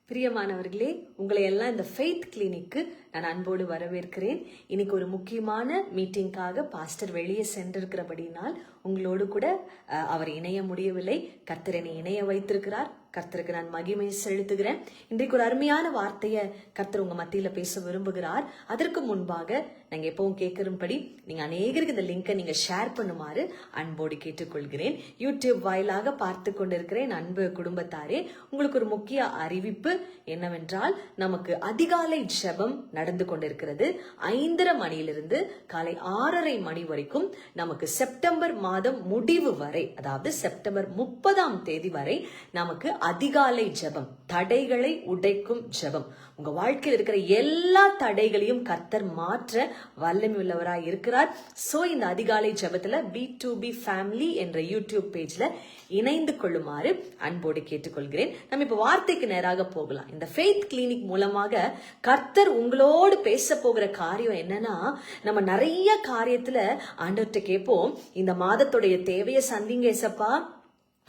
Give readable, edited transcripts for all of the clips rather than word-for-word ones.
பிரியமானவர்களே, உங்களை எல்லாம் இந்த ஃபெய்த் கிளினிக்கு நான் அன்போடு வரவேற்கிறேன். இன்னைக்கு ஒரு முக்கியமான மீட்டிங்காக பாஸ்டர் வெளியே சென்றிருக்கிறபடினால் உங்களோடு கூட அவர் இணைய முடியவில்லை. கர்த்தர் என்னை இணைய வைத்திருக்கிறார். கர்த்தருக்கு நான் மகிமை செலுத்துகிறேன். இன்றைக்கு ஒரு அருமையான வார்த்தையை கர்த்தர் உங்க மத்தியில பேச விரும்புகிறார். அதற்கு முன்பாக நாங்க எப்பவும் கேட்கிறபடி நீங்க அநேகருக்கு இந்த லிங்கை நீங்க ஷேர் பண்ணுமாறு அன்போடு கேட்டுக்கொள்கிறேன். யூடியூப் வாயிலாக பார்த்து கொண்டிருக்கிறேன் அன்பு குடும்பத்தாரே, உங்களுக்கு ஒரு முக்கிய அறிவிப்பு என்னவென்றால், நமக்கு அதிகாலை ஜெபம் நடந்து கொண்டிருக்கிறது. 5:30 மணியிலிருந்து காலை 6:30 மணி வரைக்கும் நமக்கு செப்டம்பர் மாதம் முடிவு வரை, அதாவது செப்டம்பர் 30ஆம் தேதி வரை நமக்கு அதிகாலை ஜெபம், தடைகளை உடைக்கும் ஜெபம். உங்க வாழ்க்கையில் இருக்கிற எல்லா தடைகளையும் கர்த்தர் மாற்ற வல்லமை உள்ளவராய் இருக்கிறார். சோ இந்த அதிகாலை ஜெபத்துல B2B ஃபேமிலி என்ற யூடியூப் பேஜ்ல இணைந்து கொள்ளுமாறு அன்போடு கேட்டுக்கொள்கிறேன். நம்ம இப்ப வார்த்தைக்கு நேராக போகலாம். இந்த ஃபெய்த் கிளினிக் மூலமாக கர்த்தர் உங்களோடு பேச போகிற காரியம் என்னன்னா, நம்ம நிறைய காரியத்துல ஆண்டவர்கிட்ட கேட்போம், இந்த மாதத்துடைய தேவையை சந்திங்க ஏசப்பா,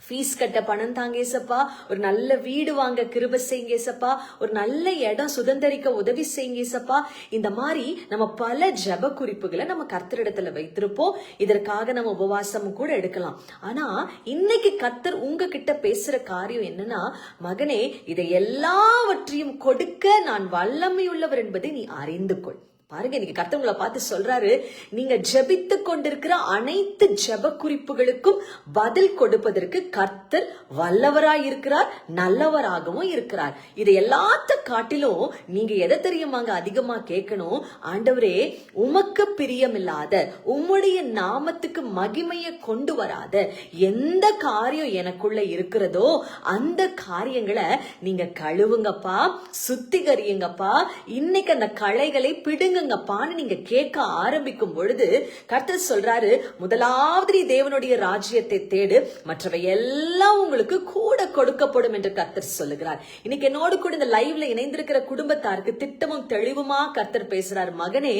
ஃபீஸ் கட்ட பணம் தாங்க ஏசப்பா, ஒரு நல்ல வீடு வாங்க கிருபை செய்யுங்க ஏசப்பா, ஒரு நல்ல இடம் சுதந்திரிக்க உதவி செய்யுங்க ஏசப்பா. இந்த மாதிரி நம்ம பல ஜெப குறிப்புகளை நம்ம கர்த்தரிடத்துல வைத்திருப்போம். இதற்காக நம்ம உபவாசமும் கூட எடுக்கலாம். ஆனா இன்னைக்கு கர்த்தர் உங்ககிட்ட பேசுற காரியம் என்னன்னா, மகனே, இதை எல்லாவற்றையும் கொடுக்க நான் வல்லமையுள்ளவர் என்பதை நீ அறிந்து கொள். பாருங்க, இன்னைக்கு கர்த்தர் உங்களை பார்த்து சொல்றாரு, நீங்க ஜெபித்து கொண்டிருக்கிற அனைத்து ஜெப குறிப்புகளுக்கும் பதில் கொடுப்பதற்கு கர்த்தர் வல்லவராய் இருக்கிறார், நல்லவராகவும் இருக்கிறார். இதை எல்லாத்த காட்டிலும் நீங்க எதை தெரியுமாங்க அதிகமா கேட்கணும்? ஆண்டவரே, உமக்கு பிரியமில்லாத, உம்முடைய நாமத்துக்கு மகிமையை கொண்டு வராத எந்த காரியம் எனக்குள்ள இருக்கிறதோ அந்த காரியங்களை நீங்க கழுவுங்கப்பா, சுத்திகரியுங்கப்பா. இன்னைக்கு அந்த களைகளை பிடுங்க நீங்க கேட்க ஆரம்பிக்கும் பொழுது கர்த்தர் சொல்றாரு, முதலாவது நீ தேவனுடைய ராஜ்யத்தை தேடு, மற்றவை எல்லாம் உங்களுக்கு கூட கொடுக்கப்படும் என்று கர்த்தர் சொல்லுகிறார். இன்னைக்கு என்னோடு கூட இந்த லைவ்ல இணைந்திருக்கிற குடும்பத்தாருக்கு திட்டமும் தெளிவுமா கர்த்தர் பேசுறார். மகனே,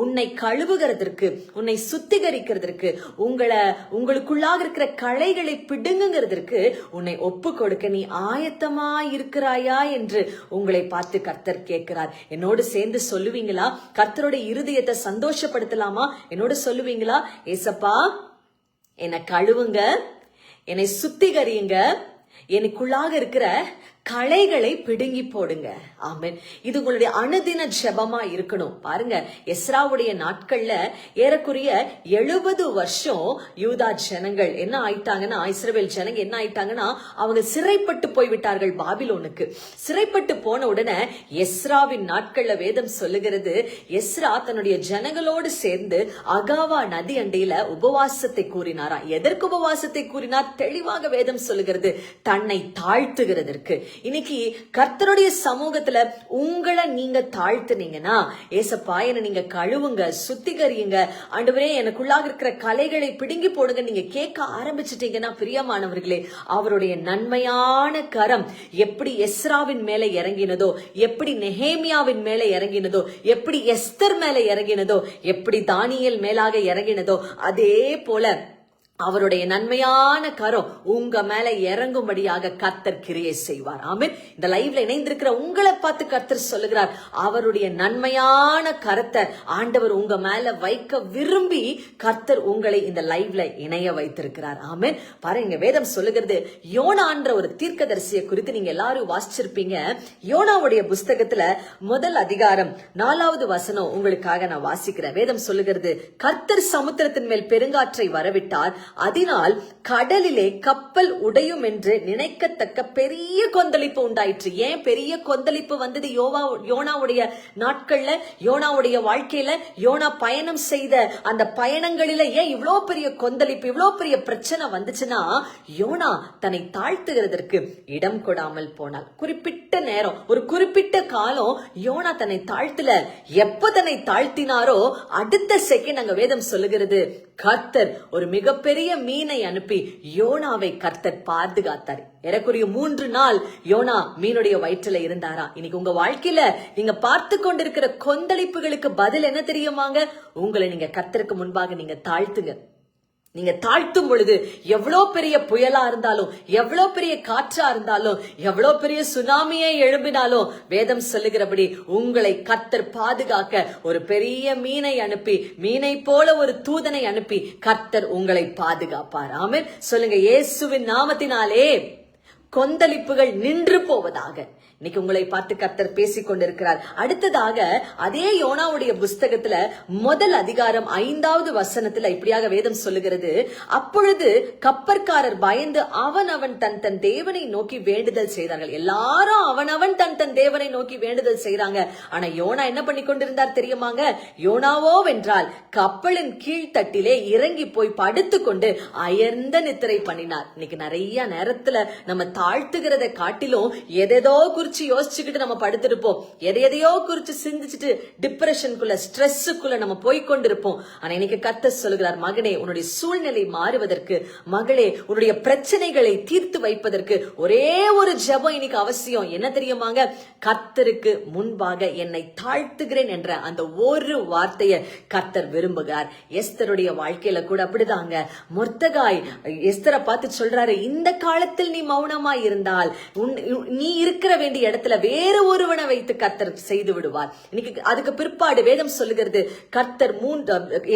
உன்னை கழுவுகிறதற்கு, உன்னை சுத்திகரிக்கிறதற்கு, உங்களுக்குள்ளாக இருக்கிற களைகளை பிடுங்குங்கிறதற்கு உன்னை ஒப்பு கொடுக்க நீ ஆயத்தமா இருக்கிறாயா என்று உங்களை பார்த்து கர்த்தர் கேட்கிறார். என்னோடு சேர்ந்து சொல்லுவீங்களா? கர்த்தருடைய இருதயத்தை சந்தோஷப்படுத்தலாமா? என்னோட சொல்லுவீங்களா? ஏசப்பா, என்னை கழுவுங்க, என்னை சுத்திகரியுங்க, எனக்குள்ளாக இருக்கிற களைகளை பிடுங்கி போடுங்க. ஆமென். இது உங்களுடைய அனுதின ஜெபமா இருக்கணும். பாருங்க, எஸ்ராவுடைய நாட்கள்ல ஏறக்குறைய 70 வருஷம் யூதா ஜனங்கள் என்ன ஆயிட்டாங்கன்னா, இஸ்ரவேல் ஜனங்க என்ன ஆயிட்டாங்கன்னா, அவங்க சிறைப்பட்டு போய்விட்டார்கள் பாபிலோனுக்கு. சிறைப்பட்டு போன உடனே எஸ்ராவின் நாட்கள்ல வேதம் சொல்லுகிறது, எஸ்ரா தன்னுடைய ஜனங்களோடு சேர்ந்து அகாவா நதி அண்டையில உபவாசத்தை கூறினாரா. எதற்கு உபவாசத்தை கூறினார்? தெளிவாக வேதம் சொல்லுகிறது, தன்னை தாழ்த்துகிறதற்கு. இன்னைக்கு கர்த்தருடைய சமூகத்துல உங்களை நீங்க தாழ்த்துனீங்கன்னா, ஏசப்பா என்ன நீங்க கழுவுங்க, சுத்திகரியுங்க, ஆண்டவரே எனக்குள்ளாக இருக்கிற கலைகளை பிடுங்கி போடுங்க நீங்க கேட்க ஆரம்பிச்சிட்டீங்கன்னா, பிரியமானவர்களே, அவருடைய நன்மையான கரம் எப்படி எஸ்ராவின் மேல இறங்கினதோ, எப்படி நெஹேமியாவின் மேல இறங்கினதோ, எப்படி எஸ்தர் மேல இறங்கினதோ, எப்படி தானியேல் மேலாக இறங்கினதோ, அதே போல அவருடைய நன்மையான கரம் உங்க மேல இறங்கும்படியாக கர்த்தர் கிரியை செய்வார். ஆமென். இந்த லைவ்ல இணைந்திருக்கிற உங்களை பார்த்து கர்த்தர் சொல்லுகிறார், அவருடைய நன்மையான கரத்தை ஆண்டவர் உங்க மேல வைக்க விரும்பி கர்த்தர் உங்களை இந்த லைவ்ல இணைய வைத்திருக்கிறார். ஆமென். பாருங்க, வேதம் சொல்லுகிறது, யோனான்ற ஒரு தீர்க்கதரிசியை குறித்து நீங்க எல்லாரும் வாசிச்சிருப்பீங்க. யோனாவுடைய புஸ்தகத்துல முதல் அதிகாரம் 4வது வசனம் உங்களுக்காக நான் வாசிக்கிறேன். வேதம் சொல்லுகிறது, கர்த்தர் சமுத்திரத்தின் மேல் பெருங்காற்றை வரவிட்டார், அதனால் கடலிலே கப்பல் உடையும் என்று நினைக்கத்தக்க பெரிய கொந்தளிப்பு உண்டாயிற்று. ஏன் பெரிய கொந்தளிப்பு வந்தது? யோனாவுடைய நாட்கள்ல, யோனாவுடைய வாழ்க்கையில, யோனா பயணம் செய்த அந்த பயணங்களில ஏன் இவ்வளவு பெரிய கொந்தளிப்பு, இவ்வளவு பெரிய பிரச்சனை வந்துச்சுன்னா, யோனா தன்னை தாழ்த்துகிறதற்கு இடம் கொடாமல் போனாள். குறிப்பிட்ட நேரம், ஒரு குறிப்பிட்ட காலம் யோனா தன்னை தாழ்த்தல. எப்ப தன்னை தாழ்த்தினாரோ அடுத்த செகண்ட் அங்க வேதம் சொல்லுகிறது, கர்த்தர் ஒரு மிகப்பெரிய மீனை அனுப்பி யோனாவை கர்த்தர் பாதுகாத்தார். ஏறக்குறைய 3 நாள் யோனா மீனுடைய வயிற்றுல இருந்தாரா. இன்னைக்கு உங்க வாழ்க்கையில நீங்க பார்த்து கொண்டிருக்கிற கொந்தளிப்புகளுக்கு பதில் என்ன தெரியுமாங்க? உங்களை நீங்க கர்த்தருக்கு முன்பாக நீங்க தாழ்த்துங்க. நீங்க தாழ்த்தும் பொழுது எவ்வளவு பெரிய புயலா இருந்தாலும், எவ்வளவு பெரிய காற்றா இருந்தாலும், எவ்வளவு பெரிய சுனாமியை எழும்பினாலும், வேதம் சொல்லுகிறபடி உங்களை கர்த்தர் பாதுகாக்க ஒரு பெரிய மீனை அனுப்பி, மீனை போல ஒரு தூதனை அனுப்பி கர்த்தர் உங்களை பாதுகாப்பார். ஆமென். சொல்லுங்க, இயேசுவின் நாமத்தினாலே கொந்தளிப்புகள் நின்று போவதாக. இன்னைக்கு உங்களை பார்த்து கர்த்தர் பேசிக் கொண்டிருக்கிறார். அடுத்ததாக அதே யோனாவுடைய புஸ்தகத்துல முதல் அதிகாரம் 5வது வசனத்துல இப்படியாக வேதம் சொல்லுகிறது, அப்பொழுது கப்பற்காரர் பயந்து அவன் தன் தன் தேவனை நோக்கி வேண்டுதல் செய்தார்கள். எல்லாரும் அவன் தன் தேவனை நோக்கி வேண்டுதல் செய்றாங்க. ஆனா யோனா என்ன பண்ணி கொண்டிருந்தார் தெரியுமாங்க? யோனாவோ வென்றால் கப்பலின் கீழ்த்தட்டிலே இறங்கி போய் படுத்து கொண்டு அயர்ந்த நித்திரை பண்ணினார். இன்னைக்கு நிறைய நேரத்துல நம்ம தாழ்த்துகிறத காட்டிலும் எதேதோ குறிச்சு யோசிச்சுக்கிட்டு நம்ம படுத்திருப்போம். எதையோ குறிச்சு சிந்திச்சுட்டு டிப்ரெஷனுக்குள்ள, ஸ்ட்ரெஸ்ஸுக்குள்ள நம்ம போய்கொண்டிருப்போம். ஆனா இன்னைக்கு கர்த்தர் சொல்லுகிறார், மகனே, உன்னுடைய சூழ்நிலை மாறுவதற்கு, மகளே, உன்னுடைய பிரச்சனைகளை தீர்த்து வைப்பதற்கு ஒரே ஒரு ஜெபம் இன்னைக்கு அவசியம். என்ன தெரியுமாங்க? கர்த்தருக்கு முன்பாக என்னை தாழ்த்துகிறேன் என்ற அந்த ஒரு வார்த்தையை கர்த்தர் விரும்புகிறார். எஸ்தருடைய வாழ்க்கையில கூட அப்படிதாங்க. மொர்தெகாய் எஸ்தரை பார்த்து சொல்றாரு, இந்த காலத்தில் நீ மௌனமா இருந்தால் நீ இருக்கிற வேண்டிய இடத்துல வேற ஒருவனை வைத்து கர்த்தர் செய்து விடுவார். இன்னைக்கு அதுக்கு பிற்பாடு வேதம் சொல்லுகிறது,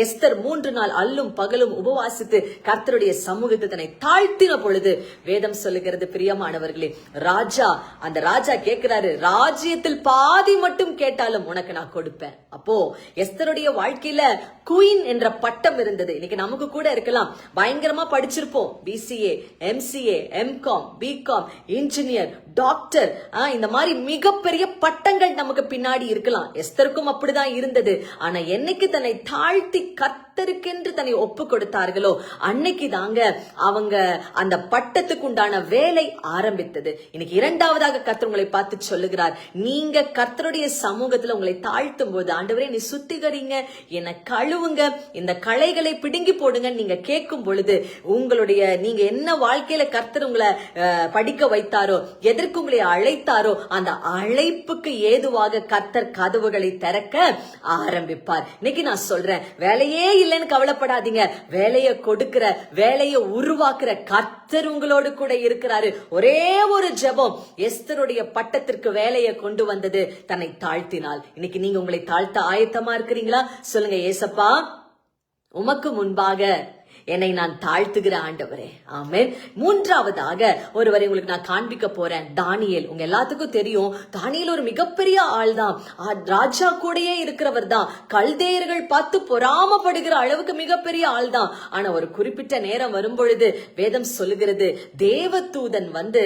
எஸ்தர் 3 நாள் அல்லும் பகலும் உபவாசித்து கர்த்தருடைய சமூகத்தை தன்னை தாழ்த்தின பொழுது வேதம் சொல்லுகிறது, பிரியமானவர்களே, அந்த ராஜா கேட்கிறாரு, ராஜ்யத்தில் பாதி மட்டும் கேட்டாலும் உனக்கு நான் கொடுப்பேன். அப்போ எஸ்தருடைய வாழ்க்கையில குயின் என்ற பட்டம் இருந்தது. இன்னைக்கு நமக்கு கூட இருக்கலாம். பயங்கரமா படிச்சிருப்போம், BCA, MCA, MCom, BCom, engineer, doctor, இந்த மாதிரி மிகப்பெரிய பட்டங்கள் நமக்கு பின்னாடி இருக்கலாம். எஸ்தருக்கும் அப்படிதான் இருந்தது. ஆனா என்னைக்கு தன்னை தாழ்த்தி கர்த்தருக்கென்று தன்னை ஒப்பு கொடுத்தார்களோ அன்னைக்கு தாங்க அவங்க அந்த பட்டத்துக்கு உண்டான வேலை ஆரம்பித்தது. இன்னைக்கு இரண்டாவதாக கர்த்தர் உங்களை பார்த்து சொல்லுகிறார், நீங்க கர்த்தருடைய சமூகத்துல உங்களை தாழ்த்தும் போது, ஆண்டவரே நீ சுத்திகரிங்க, என்னை கழுவுங்க, இந்த களைகளை பிடுங்கி போடுங்க நீங்க கேட்கும் பொழுது, நீங்க என்ன வாழ்க்கையில கர்த்தர் உங்களை படிக்க வைத்தாரோ, எதற்கு உங்களை அழைத்தாரோ அந்த அழைப்புக்கு ஏதுவாக கர்த்தர் கதவுகளை திறக்க ஆரம்பிப்பார். இன்னைக்கு நான் சொல்றேன், வேலையே இல்லைன்னு கவலைப்படாதீங்க. வேலையை கொடுக்கிற, வேலையை உருவாக்குற கர்த்தர் உங்களோடு கூட இருக்கிறாரு. ஒரே ஒரு ஜெபம் எஸ்தருடைய பட்டத்திற்கு வேலையை கொண்டு வந்தது, தன்னை தாழ்த்தினால். இன்னைக்கு நீங்க உங்களை தாழ்த்த ஆயத்தமா இருக்கிறீங்களா? சொல்லுங்க, ஏசப்பா, உமக்கு முன்பாக என்னை நான் தாழ்த்துகிற ஆண்டவரே. ஆமென். மூன்றாவதாக ஒருவரை உங்களுக்கு நான் காண்பிக்க போறேன், தானியேல். உங்க எல்லாத்துக்கும் தெரியும், தானியேல் ஒரு மிகப்பெரிய ஆள் தான். ராஜா கூடயே இருக்கிறவர் தான். கல்தேயர்கள் பார்த்து பொறாமப்படுகிற அளவுக்கு மிகப்பெரிய ஆள் தான். ஆனா ஒரு குறிப்பிட்ட நேரம் வரும்பொழுது வேதம் சொல்லுகிறது, தேவதூதன் வந்து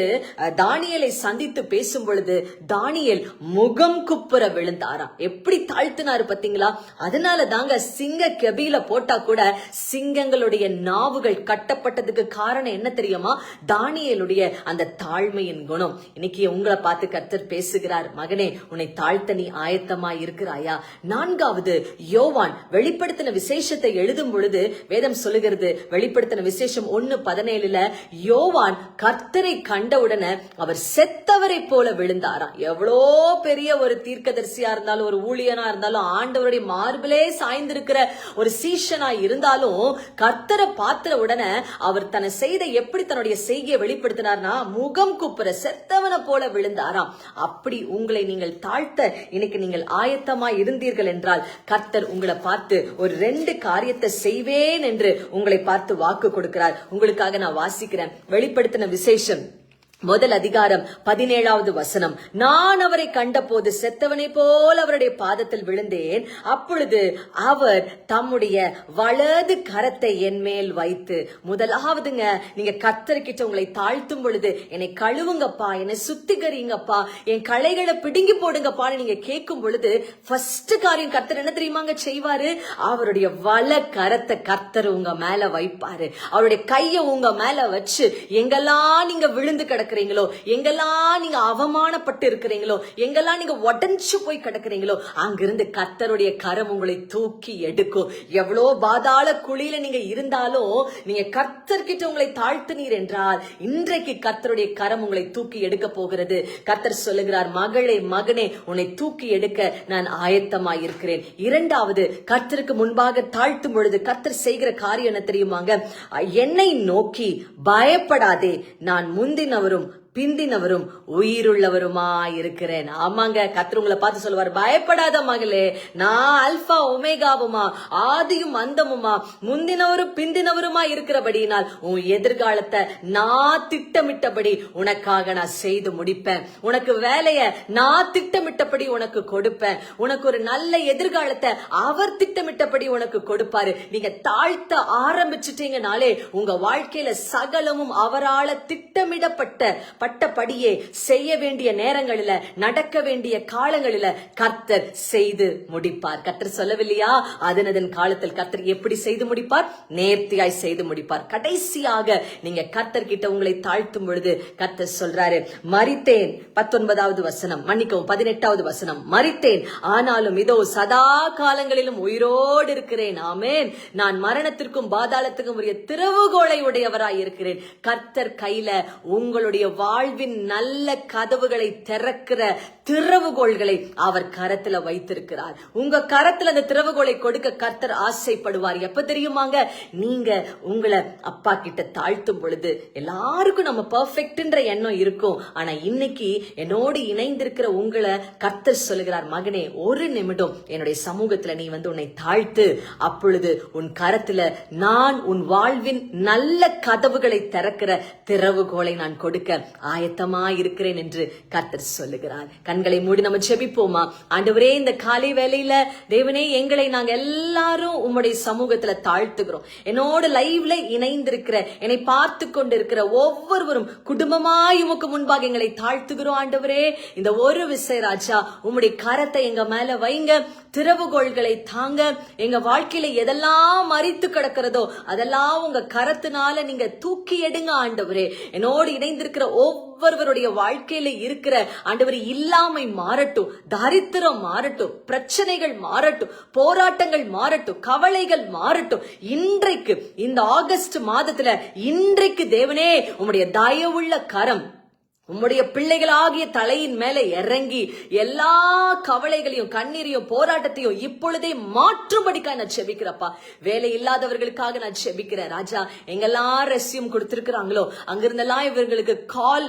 தானியேலை சந்தித்து பேசும் பொழுது தானியேல் முகம் குப்புற விழுந்தாராம். எப்படி தாழ்த்தினாரு பாத்தீங்களா? அதனால தாங்க சிங்க கெபில போட்டா கூட சிங்கங்களுடைய நாவுகள் கட்டப்பட்டதுக்கு காரணம் என்ன தெரியுமா? தானியேலுடைய அந்த தாழ்மையின் குணம். இன்னைக்கு உங்களை பார்த்து கர்த்தர் பேசுகிறார், மகனே, உன்னை தாழ்த்த நீ ஆயத்தமா இருக்கிறாயா? நான்காவது, யோவான் வெளிப்படுத்தின விசேஷத்தை எழுதும் பொழுது வேதம் சொல்லுகிறது, வெளிப்படுத்தின விசேஷம் 1:17 யோவான் கர்த்தரை கண்டவுடனே அவர் செத்தவரை போல விழுந்தாராம். எவ்வளோ பெரிய ஒரு தீர்க்கதரிசியா இருந்தாலும், ஒரு ஊழியனா இருந்தாலும், ஆண்டவருடைய மார்பிலே சாய்ந்திருக்கிற ஒரு சீஷனா இருந்தாலும், கர்த்தரை பார்த்த உடனே அவர் தன்னை செய்த எப்படி தன்னுடைய செய்கையை வெளிப்படுத்தினார்னா, முகம் குப்புற செத்தவனை போல விழுந்தாராம். அப்படி உங்களை நீங்கள் தாழ்த்த இன்னைக்கு நீங்கள் ஆயத்தமா இருந்தீர்கள் என்றால் கர்த்தர் உங்களை பார்த்து ஒரு 2 காரியத்தை செய்வேன் என்று உங்களை பார்த்து வாக்கு கொடுக்கிறார். உங்களுக்காக நான் வாசிக்கிறேன். வெளிப்படுத்தின விசேஷம் முதல் அதிகாரம் 17வது வசனம். நான் அவரை கண்ட போது செத்தவனை போல் அவருடைய பாதத்தில் விழுந்தேன். அப்பொழுது அவர் தம்முடைய வலது கரத்தை என் மேல் வைத்து, முதலாவதுங்க, நீங்க கர்த்தர்கிட்ட உங்களை தாழ்த்தும் பொழுது, என்னை கழுவுங்கப்பா, என்னை சுத்திகரிங்கப்பா, என் களைகளை பிடுங்கி போடுங்கப்பான்னு நீங்க கேட்கும் பொழுது ஃபர்ஸ்ட் காரியம் கர்த்தர் என்ன தெரியுமாங்க செய்வாரு? அவருடைய வல கரத்தை கர்த்தர் உங்க மேல வைப்பாரு. அவருடைய கையை உங்க மேல வச்சு, எங்கெல்லாம் நீங்க விழுந்து கிடக்குறீங்க, கிடக்குறீங்களோ, எங்கெல்லாம் நீங்க அவமானப்பட்டு இருக்கிறீங்களோ, எங்கெல்லாம் நீங்க உடைஞ்சு போய் கிடக்குறீங்களோ, அங்கிருந்து கர்த்தருடைய கரம் உங்களை தூக்கி எடுக்கும். எவ்வளோ பாதாள குழியில நீங்க இருந்தாலும் நீங்க கர்த்தர்கிட்ட உங்களை தாழ்த்தினீர் என்றால் இன்றைக்கு கர்த்தருடைய கரம் உங்களை தூக்கி எடுக்க போகிறது. கர்த்தர் சொல்லுகிறார், மகளே மகனே, உன்னை தூக்கி எடுக்க நான் ஆயத்தமாய் இருக்கிறேன். இரண்டாவது, கர்த்தருக்கு முன்பாக தாழ்த்தும் பொழுது கர்த்தர் செய்கிற காரியம் என்ன தெரியுமாங்க? என்னை நோக்கி பயப்படாதே, நான் முந்தினவரும் பிந்தினவரும் உயிருள்ளவருமா இருக்கிறேன். ஆமாங்க, கர்த்தர் உங்களை பார்த்து சொல்லுவார், பயப்படாத மகளே, நான் அல்பா ஒமேகாவுமா, ஆதியும் அந்தமுமா, முந்தினவரும் பிந்தினவருமா இருக்கிறபடியினால் உன் எதிர்காலத்தை நான் திட்டமிட்டபடி உனக்காக நான் செய்து முடிப்பேன். உனக்கு வேலைய நான் திட்டமிட்டபடி உனக்கு கொடுப்பேன். உனக்கு ஒரு நல்ல எதிர்காலத்தை அவர் திட்டமிட்டபடி உனக்கு கொடுப்பாரு. நீங்க தாழ்த்த ஆரம்பிச்சுட்டீங்கனாலே உங்க வாழ்க்கையில சகலமும் அவரால் திட்டமிடப்பட்ட பட்டபடியே செய்ய வேண்டிய நேரங்களில, நடக்க வேண்டிய காலங்களில கர்த்தர் செய்து முடிப்பார். கர்த்தர் சொல்லவில்லையா, அதனதன் காலத்தில் கர்த்தர் எப்படி செய்து முடிப்பார்? நேர்த்தியாய் செய்து முடிப்பார். கடைசியாக நீங்க கர்த்தர் கிட்ட உங்களை தாழ்த்தும் பொழுது கர்த்தர் சொல்றாரு, மரித்தேன், 19வது வசனம், மன்னிக்கவும் 18வது வசனம், மரித்தேன் ஆனாலும் இதோ சதா காலங்களிலும் உயிரோடு இருக்கிறேன். ஆமென். நான் மரணத்திற்கும் பாதாளத்துக்கும் உரிய திறவுகோலை உடையவராய் இருக்கிறேன். கர்த்தர் கையில உங்களுடைய வாழ்வின் நல்ல கதவுகளை திறக்கிற திறவுகோள்களை அவர் கரத்துல வைத்திருக்கிறார். உங்க கரத்துல அந்த திறவுகோலை கொடுக்க கர்த்தர் ஆசைப்படுவார். எப்ப தெரியுமாங்க? நீங்க உங்களை அப்பா கிட்ட தாழ்த்தும் பொழுது. எல்லாருக்கும் நம்ம பெர்ஃபெக்ட்ன்ற எண்ணம் இருக்கும். ஆனா இன்னைக்கு என்னோடு இணைந்திருக்கிற உங்களை கர்த்தர் சொல்லுகிறார், மகனே, ஒரு நிமிடம் என்னுடைய சமூகத்துல நீ உன்னை தாழ்த்து. அப்பொழுது உன் கரத்துல நான் உன் வாழ்வின் நல்ல கதவுகளை திறக்கிற திறவுகோலை நான் கொடுக்க ஆயத்தமா இருக்கிறேன் என்று கர்த்தர் சொல்லுகிறார். கண்களை மூடி நம்ம ஜெபிப்போமா? ஆண்டவரே, இந்த காலை வேளையில தேவனே, எங்களை நாங்க எல்லாரும் உம்முடைய சமூகத்துல தாழ்த்துகிறோம். என்னோட லைவ்ல இணைந்திருக்கிற, என்னை பார்த்து கொண்டிருக்கிற ஒவ்வொருவரும் குடும்பமாய் உமக்கு முன்பாக எங்களை தாழ்த்துகிறோம். ஆண்டவரே, இந்த ஒரு விசை ராஜா உம்முடைய கரத்தை எங்க மேல வைங்க, திறவுகோள்களை தாங்க. எங்க வாழ்க்கையில எதெல்லாம் மறித்து கிடக்கிறதோ அதெல்லாம் உங்க கரத்தினால நீங்க தூக்கி எடுங்க. ஆண்டவரே, என்னோடு இணைந்திருக்கிற ஒவ்வொருவருடைய வாழ்க்கையில இருக்கிற ஆண்டவரே இல்லாமை மாறட்டும், தாரித்திரம் மாறட்டும், பிரச்சனைகள் மாறட்டும், போராட்டங்கள் மாறட்டும், கவலைகள் மாறட்டும். இன்றைக்கு இந்த ஆகஸ்ட் மாதத்துல இன்றைக்கு தேவனே உம்முடைய தயவுள்ள கரம் உம்முடைய பிள்ளைகளாகிய தலையின் மேல இறங்கி எல்லா கவலைகளையும் கண்ணீரையும் போராட்டத்தையும் இப்பொழுதே மாற்றும்படிக்காக நான் செபிக்கிறப்பா. வேலை இல்லாதவர்களுக்காக நான் செபிக்கிறேன் ராஜா. எங்கெல்லாம் ரெஸ்யூம் கொடுத்திருக்கிறாங்களோ அங்கிருந்தெல்லாம் இவர்களுக்கு கால்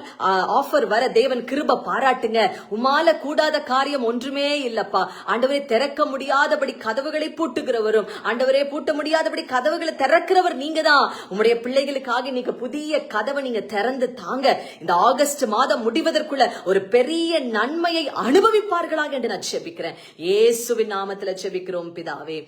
ஆஃபர் வர தேவன் கிருபை பாராட்டுங்க. உமால கூடாத காரியம் ஒன்றுமே இல்லப்பா. ஆண்டவரே, திறக்க முடியாதபடி கதவுகளை பூட்டுகிறவரும், ஆண்டவரே பூட்ட முடியாதபடி கதவுகளை திறக்கிறவர் நீங்க தான். உம்முடைய பிள்ளைகளுக்காக நீங்க புதிய கதவை நீங்க திறந்து தாங்க. இந்த ஆகஸ்ட் மாதம் முடிவதற்குள்ள ஒரு பெரிய நன்மையை அனுபவிப்பார்களாக என்று நான் ஜெபிக்கிறேன். இயேசுவின் நாமத்துல ஜெபிக்கிறோம் பிதாவே.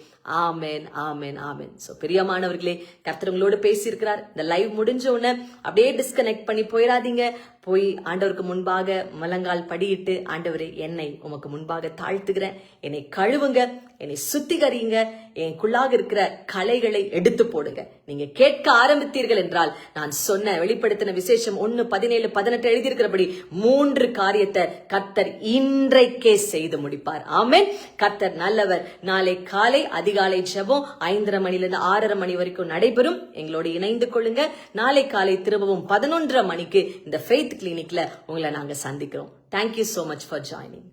ஆமென், ஆமென், ஆமென். சோ பிரியமானவர்களே, கர்த்தர் உங்களோடு பேசியிருக்கிறார். இந்த லைவ் முடிஞ்ச உடனே அப்படியே டிஸ்கனெக்ட் பண்ணி போயிடாதீங்க. போய் ஆண்டவருக்கு முன்பாக முழங்கால் படியிட்டு, ஆண்டவரே, என்னை உமக்கு முன்பாக தாழ்த்துகிறேன், என்னை கழுவுங்க, என்னை சுத்திகரிங்க, எனக்குள்ளாக இருக்கிற கலைகளை எடுத்து போடுங்க. நீங்க கேட்க ஆரம்பித்தீர்கள் என்றால் நான் சொன்ன வெளிப்படுத்தின விசேஷம் 1:17-18 எழுதியிருக்கிறபடி 3 காரியத்தை கர்த்தர் இன்றைக்கே செய்து முடிப்பார். ஆமென். கர்த்தர் நல்லவர். நாளை காலை அதிகாலை ஜெபம் 5:30 மணிலிருந்து 6:30 மணி வரைக்கும் நடைபெறும். எங்களோடு இணைந்து கொள்ளுங்க. நாளை காலை திரும்பவும் 11:30 மணிக்கு இந்த ஃபெய்த் கிளினிக்ல உங்களை நாங்க சந்திக்கிறோம். Thank you so much for joining.